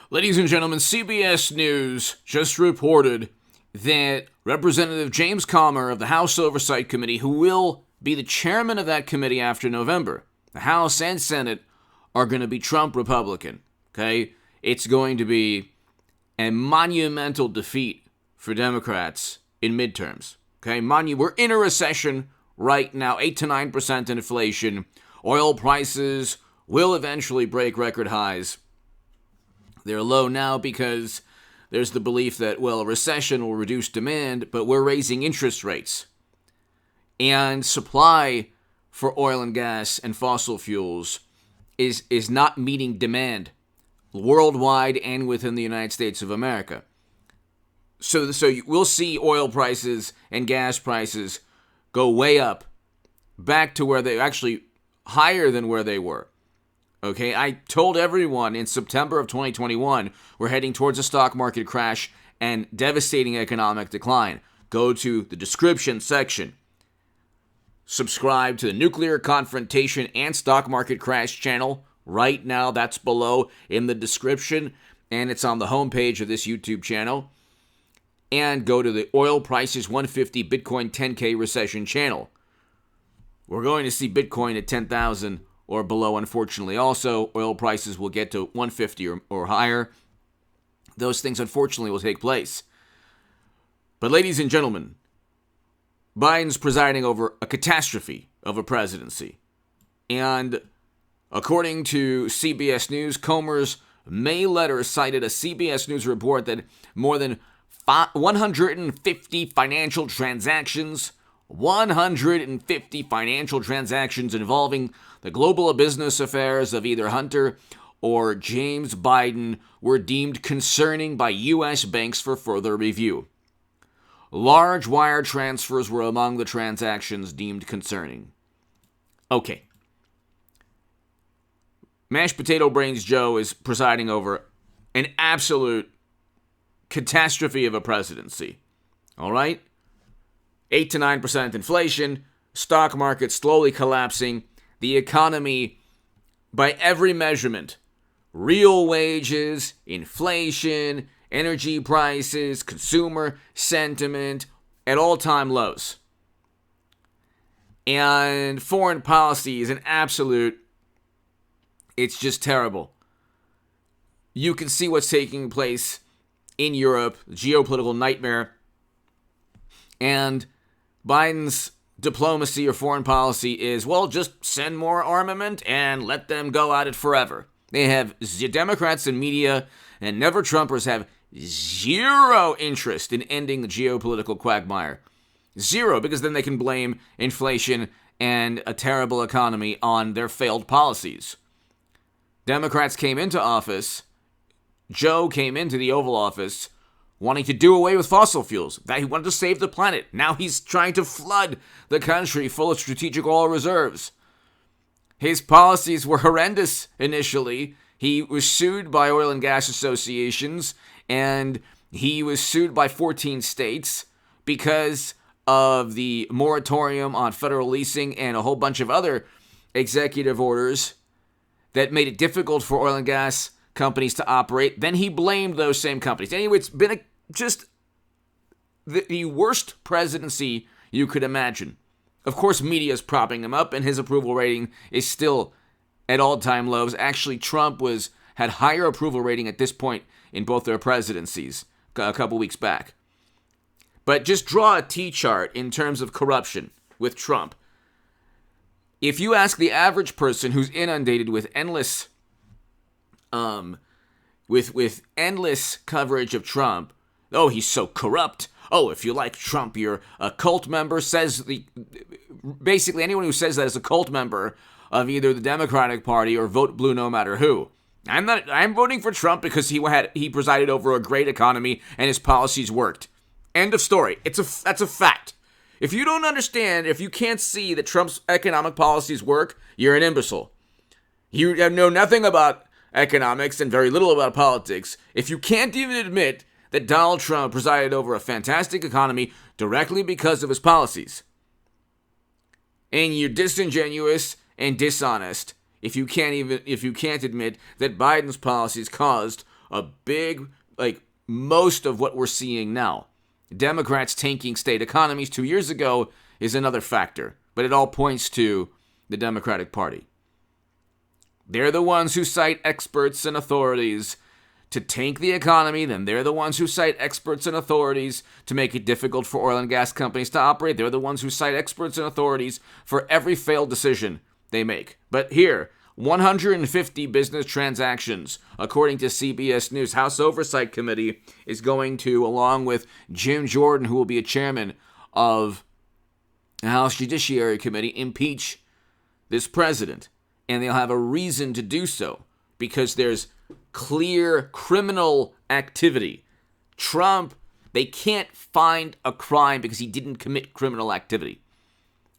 Ladies and gentlemen, CBS News just reported that Representative James Comer of the House Oversight Committee, who will be the chairman of that committee after November, the House and Senate are going to be Trump Republican. Okay? It's going to be a monumental defeat for Democrats in midterms. Okay? We're in a recession right now, 8 to 9% inflation. Oil prices will eventually break record highs. They're low now because there's the belief that, well, a recession will reduce demand, but we're raising interest rates. And supply for oil and gas and fossil fuels is not meeting demand worldwide and within the United States of America. So we'll see oil prices and gas prices go way up, back to where they actually higher than where they were. Okay, I told everyone in September of 2021, we're heading towards a stock market crash and devastating economic decline. Go to the description section. Subscribe to the Nuclear Confrontation and Stock Market Crash channel. Right now, that's below in the description, and it's on the homepage of this YouTube channel. And go to the Oil Prices 150 Bitcoin 10K Recession channel. We're going to see Bitcoin at 10,000 or below, unfortunately. Also, oil prices will get to 150 or higher. Those things, unfortunately, will take place. But ladies and gentlemen, Biden's presiding over a catastrophe of a presidency. And according to CBS News, Comer's May letter cited a CBS News report that more than 150 financial transactions involving the global business affairs of either Hunter or James Biden were deemed concerning by U.S. banks for further review. Large wire transfers were among the transactions deemed concerning. Okay. Mashed Potato Brains Joe is presiding over an absolute catastrophe of a presidency. All right? 8 to 9% inflation, stock market slowly collapsing, the economy, by every measurement, real wages, inflation, energy prices, consumer sentiment, at all-time lows. And foreign policy is an absolute, it's just terrible. You can see what's taking place in Europe, geopolitical nightmare, and Biden's diplomacy or foreign policy is, well, just send more armament and let them go at it forever. They have, Democrats and media and never-Trumpers have zero interest in ending the geopolitical quagmire. Zero, because then they can blame inflation and a terrible economy on their failed policies. Democrats came into office, Joe came into the Oval Office wanting to do away with fossil fuels. That he wanted to save the planet. Now he's trying to flood the country full of strategic oil reserves. His policies were horrendous initially. He was sued by oil and gas associations, and he was sued by 14 states because of the moratorium on federal leasing and a whole bunch of other executive orders that made it difficult for oil and gas companies to operate. Then he blamed those same companies. Anyway, it's been just the worst presidency you could imagine. Of course, media is propping him up, and his approval rating is still at all-time lows. Actually, Trump had higher approval rating at this point in both their presidencies a couple weeks back. But just draw a T-chart in terms of corruption with Trump. If you ask the average person who's inundated with endless with endless coverage of Trump, oh, he's so corrupt. Oh, if you like Trump, you're a cult member. Basically, anyone who says that is a cult member of either the Democratic Party or vote blue no matter who. I'm voting for Trump because he presided over a great economy and his policies worked. End of story. That's a fact. If you don't understand, if you can't see that Trump's economic policies work, you're an imbecile. You know nothing about economics and very little about politics if you can't even admit that Donald Trump presided over a fantastic economy directly because of his policies. And you're disingenuous and dishonest if you can't admit that Biden's policies caused a big, like most of what we're seeing now. Democrats tanking state economies 2 years ago is another factor, but it all points to the Democratic Party. They're the ones who cite experts and authorities to tank the economy, then they're the ones who cite experts and authorities to make it difficult for oil and gas companies to operate. They're the ones who cite experts and authorities for every failed decision they make. But here, 150 business transactions, according to CBS News. House Oversight Committee is going to, along with Jim Jordan, who will be a chairman of the House Judiciary Committee, impeach this president. And they'll have a reason to do so because there's clear criminal activity. Trump, they can't find a crime because he didn't commit criminal activity.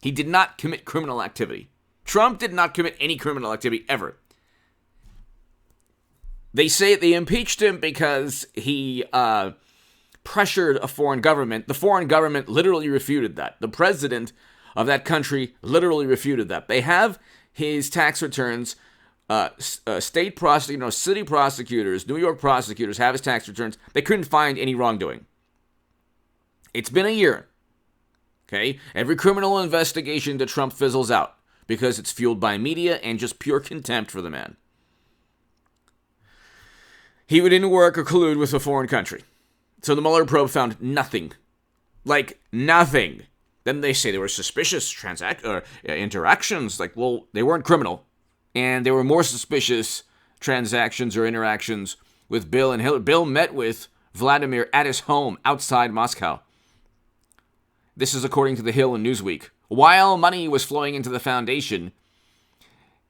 He did not commit criminal activity. Trump did not commit any criminal activity ever. They say they impeached him because he pressured a foreign government. The foreign government literally refuted that. The president of that country literally refuted that. They have his tax returns. State prosecutors, city prosecutors, New York prosecutors have his tax returns. They couldn't find any wrongdoing. It's been a year. Okay? Every criminal investigation into Trump fizzles out because it's fueled by media and just pure contempt for the man. He didn't work or collude with a foreign country. So the Mueller probe found nothing. Like, nothing. Then they say there were suspicious interactions. Like, well, they weren't criminal. And there were more suspicious transactions or interactions with Bill and Hillary. Bill met with Vladimir at his home outside Moscow. This is according to The Hill and Newsweek. While money was flowing into the foundation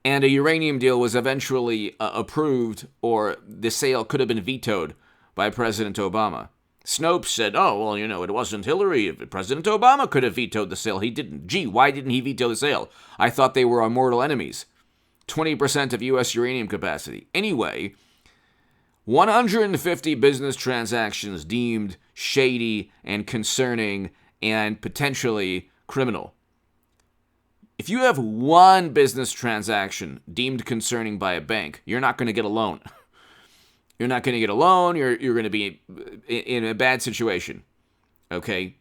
and a uranium deal was eventually approved, or the sale could have been vetoed by President Obama. Snopes said, oh, well, it wasn't Hillary. President Obama could have vetoed the sale. He didn't. Gee, why didn't he veto the sale? I thought they were our mortal enemies. 20% of U.S. uranium capacity. Anyway, 150 business transactions deemed shady and concerning and potentially criminal. If you have one business transaction deemed concerning by a bank, you're not going to get a loan. You're not going to get a loan. You're going to be in a bad situation. Okay?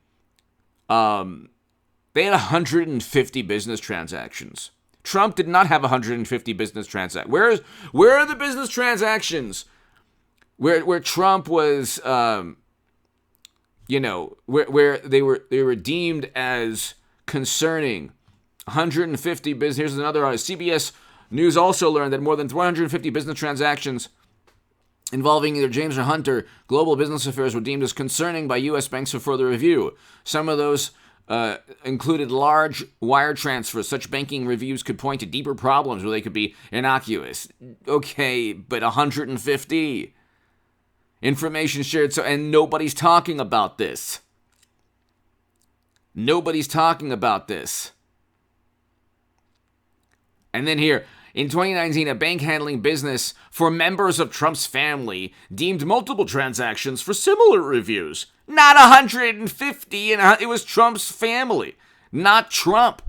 They had 150 business transactions. Trump did not have 150 business transactions. Where are the business transactions where Trump was, where they were deemed as concerning? 150 business. Here's another. CBS News also learned that more than 150 business transactions involving either James or Hunter global business affairs were deemed as concerning by U.S. banks for further review. Some of those included large wire transfers. Such banking reviews could point to deeper problems where they could be innocuous. Okay, but 150 information shared, and nobody's talking about this. Nobody's talking about this. And then here, in 2019, a bank handling business for members of Trump's family deemed multiple transactions for similar reviews. Not 150, and it was Trump's family, not Trump.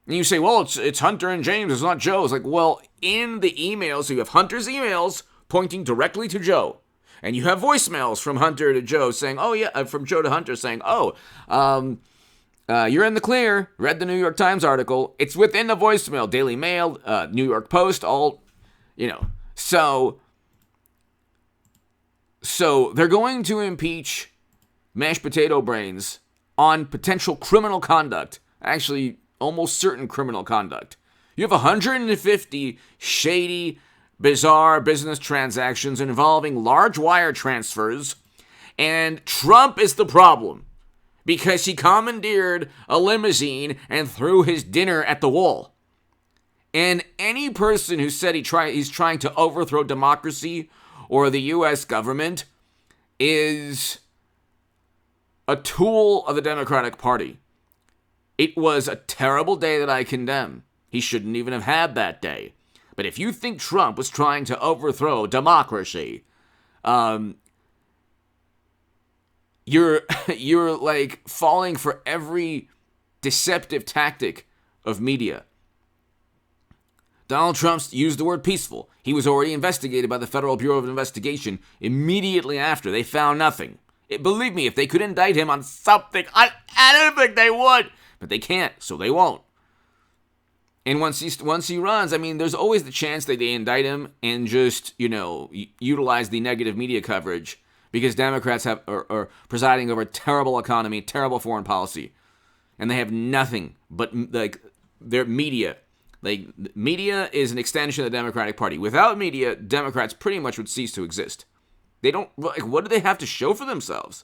And you say, well, it's Hunter and James, it's not Joe. It's like, well, in the emails, you have Hunter's emails pointing directly to Joe. And you have voicemails from Hunter to Joe saying, from Joe to Hunter saying, you're in the clear. Read the New York Times article. It's within the voicemail. Daily Mail, New York Post, all, So they're going to impeach mashed potato brains on potential criminal conduct. Actually, almost certain criminal conduct. You have 150 shady, bizarre business transactions involving large wire transfers, and Trump is the problem. Because he commandeered a limousine and threw his dinner at the wall. And any person who said he's trying to overthrow democracy or the U.S. government is a tool of the Democratic Party. It was a terrible day that I condemn. He shouldn't even have had that day. But if you think Trump was trying to overthrow democracy, You're like falling for every deceptive tactic of media. Donald Trump used the word peaceful. He was already investigated by the Federal Bureau of Investigation immediately after. They found nothing. Believe me, if they could indict him on something, I don't think they would. But they can't, so they won't. And once he runs, I mean, there's always the chance that they indict him and just, utilize the negative media coverage because Democrats are presiding over a terrible economy, terrible foreign policy, and they have nothing but their media. Media is an extension of the Democratic Party. Without media, Democrats pretty much would cease to exist. They don't, what do they have to show for themselves?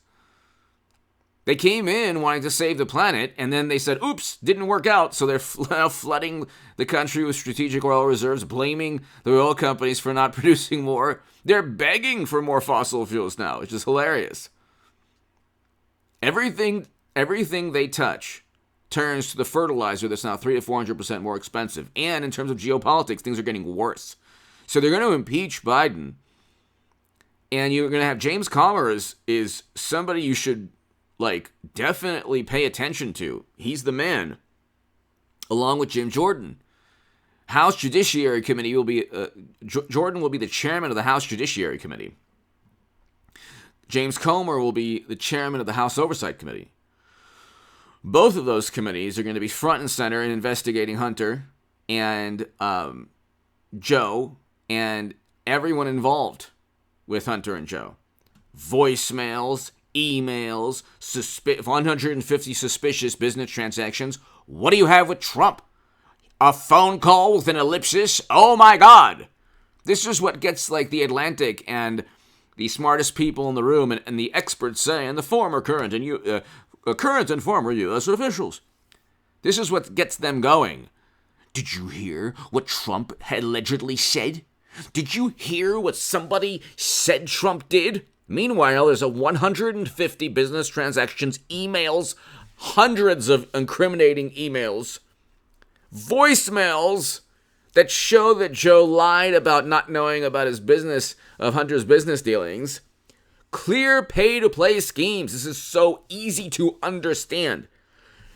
They came in wanting to save the planet, and then they said, oops, didn't work out, so they're now flooding the country with strategic oil reserves, blaming the oil companies for not producing more. They're begging for more fossil fuels now, which is hilarious. Everything they touch turns to the fertilizer that's now 300 to 400% more expensive. And in terms of geopolitics, things are getting worse. So they're going to impeach Biden. And you're going to have James Comer is somebody you should definitely pay attention to. He's the man, along with Jim Jordan. House Judiciary Committee will be, Jordan will be the chairman of the House Judiciary Committee. James Comer will be the chairman of the House Oversight Committee. Both of those committees are going to be front and center in investigating Hunter and Joe and everyone involved with Hunter and Joe. Voicemails, emails, 150 suspicious business transactions. What do you have with Trump? A phone call with an ellipsis? Oh my God! This is what gets the Atlantic and the smartest people in the room and the experts say, and the former, current, and former U.S. officials. This is what gets them going. Did you hear what Trump had allegedly said? Did you hear what somebody said Trump did? Meanwhile, there's 150 business transactions, emails, hundreds of incriminating emails, voicemails that show that Joe lied about not knowing about Hunter's business dealings. Clear pay-to-play schemes. This is so easy to understand.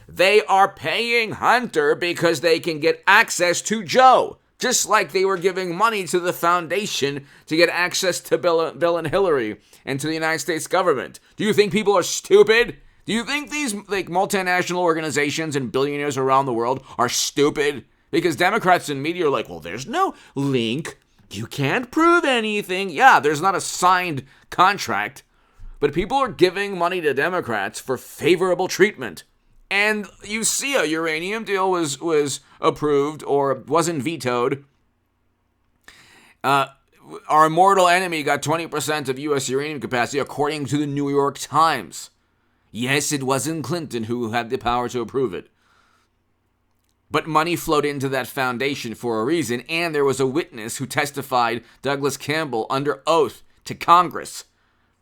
They are paying Hunter because they can get access to Joe. Just like they were giving money to the foundation to get access to Bill and Hillary and to the United States government. Do you think people are stupid? Do you think these multinational organizations and billionaires around the world are stupid? Because Democrats and media are well, there's no link. You can't prove anything. Yeah, there's not a signed contract. But people are giving money to Democrats for favorable treatment. And you see a uranium deal was approved or wasn't vetoed. Our mortal enemy got 20% of U.S. uranium capacity, according to the New York Times. Yes, it wasn't Clinton who had the power to approve it. But money flowed into that foundation for a reason, and there was a witness who testified, Douglas Campbell, under oath to Congress.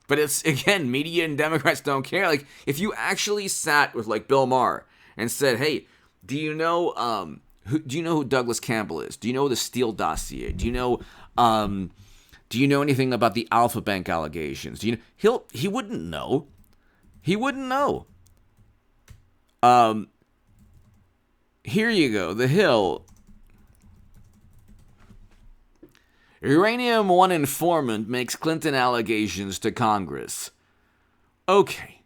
But it's, again, media and Democrats don't care. If you actually sat with, Bill Maher and said, hey, do you know who Douglas Campbell is? Do you know the Steele dossier? Do you know anything about the Alpha Bank allegations? He wouldn't know. He wouldn't know. Here you go. The Hill. Uranium One informant makes Clinton allegations to Congress. Okay.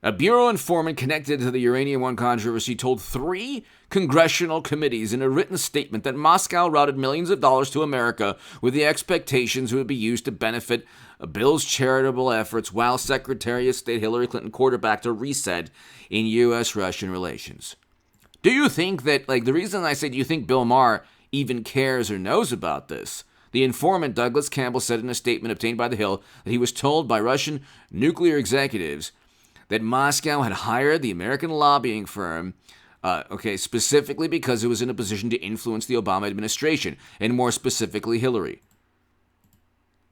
A Bureau informant connected to the Uranium One controversy told 3 congressional committees in a written statement that Moscow routed millions of dollars to America with the expectations it would be used to benefit Bill's charitable efforts while Secretary of State Hillary Clinton quarterbacked a reset in U.S.-Russian relations. Do you think that, the reason I say, do you think Bill Maher even cares or knows about this? The informant, Douglas Campbell, said in a statement obtained by The Hill that he was told by Russian nuclear executives that Moscow had hired the American lobbying firm, specifically because it was in a position to influence the Obama administration, and more specifically Hillary.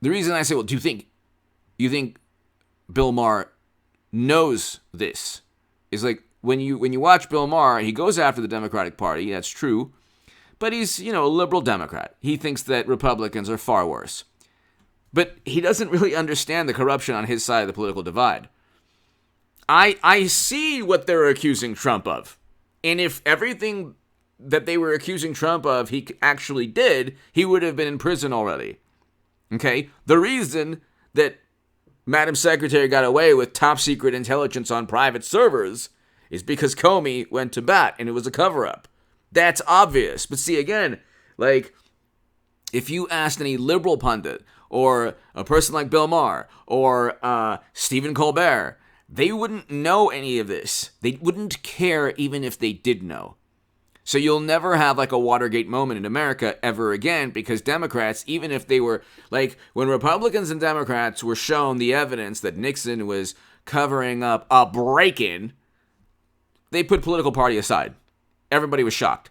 The reason I say, well, do you think Bill Maher knows this? Is when you watch Bill Maher, he goes after the Democratic Party, that's true, but he's, a liberal Democrat. He thinks that Republicans are far worse. But he doesn't really understand the corruption on his side of the political divide. I see what they're accusing Trump of. And if everything that they were accusing Trump of he actually did, he would have been in prison already. Okay? The reason that Madam Secretary got away with top secret intelligence on private servers is because Comey went to bat and it was a cover-up. That's obvious. But see, again, like, if you asked any liberal pundit or a person like Bill Maher or Stephen Colbert, they wouldn't know any of this. They wouldn't care even if they did know. So you'll never have like a Watergate moment in America ever again, because Democrats, even if they were, like, when Republicans and Democrats were shown the evidence that Nixon was covering up a break-in, they put political party aside. Everybody was shocked.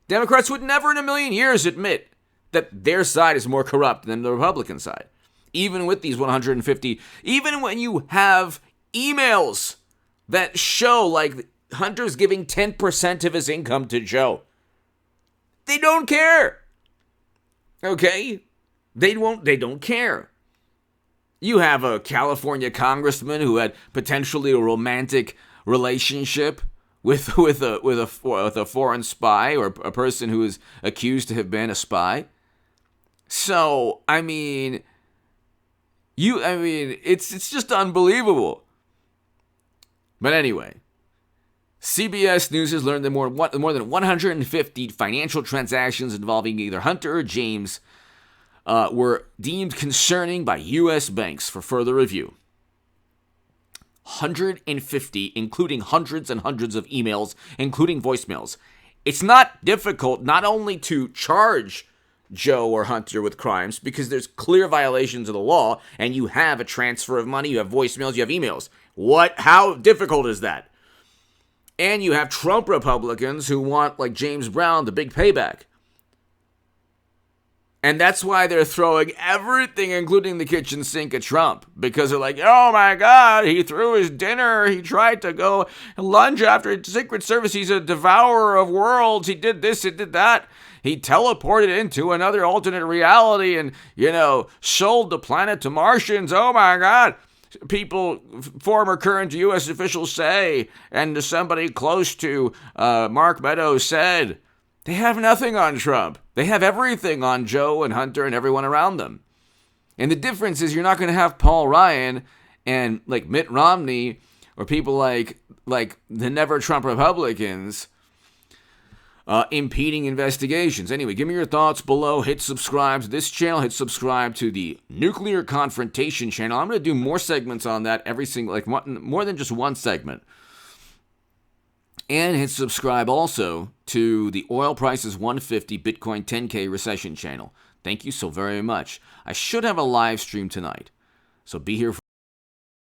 Democrats would never in a million years admit that their side is more corrupt than the Republican side. Even with these 150, even when you have emails that show, like, Hunter's giving 10% of his income to Joe. They don't care. Okay? They don't care. You have a California congressman who had potentially a romantic relationship with a foreign spy, or a person who is accused to have been a spy. So, I mean, it's just unbelievable. But anyway, CBS News has learned that more than 150 financial transactions involving either Hunter or James were deemed concerning by U.S. banks for further review. 150, including hundreds and hundreds of emails, including voicemails. It's not difficult not only to charge Joe or Hunter with crimes, because there's clear violations of the law, and you have a transfer of money, you have voicemails, you have emails. How difficult is that? And you have Trump Republicans who want, like James Brown, the big payback. And that's why they're throwing everything, including the kitchen sink, at Trump. Because they're like, oh my God, he threw his dinner. He tried to go lunch after Secret Service. He's a devourer of worlds. He did this, he did that. He teleported into another alternate reality and, sold the planet to Martians. Oh my God. People, former current U.S. officials say, and somebody close to Mark Meadows said, they have nothing on Trump. They have everything on Joe and Hunter and everyone around them. And the difference is you're not going to have Paul Ryan and like Mitt Romney or people like the never Trump Republicans impeding investigations. Anyway, give me your thoughts below. Hit subscribe to this channel. Hit subscribe to the Nuclear Confrontation channel. I'm going to do more segments on that every single, more than just one segment. And hit subscribe also to the Oil Prices 150 Bitcoin 10K Recession channel. Thank you so very much. I should have a live stream tonight, so be here for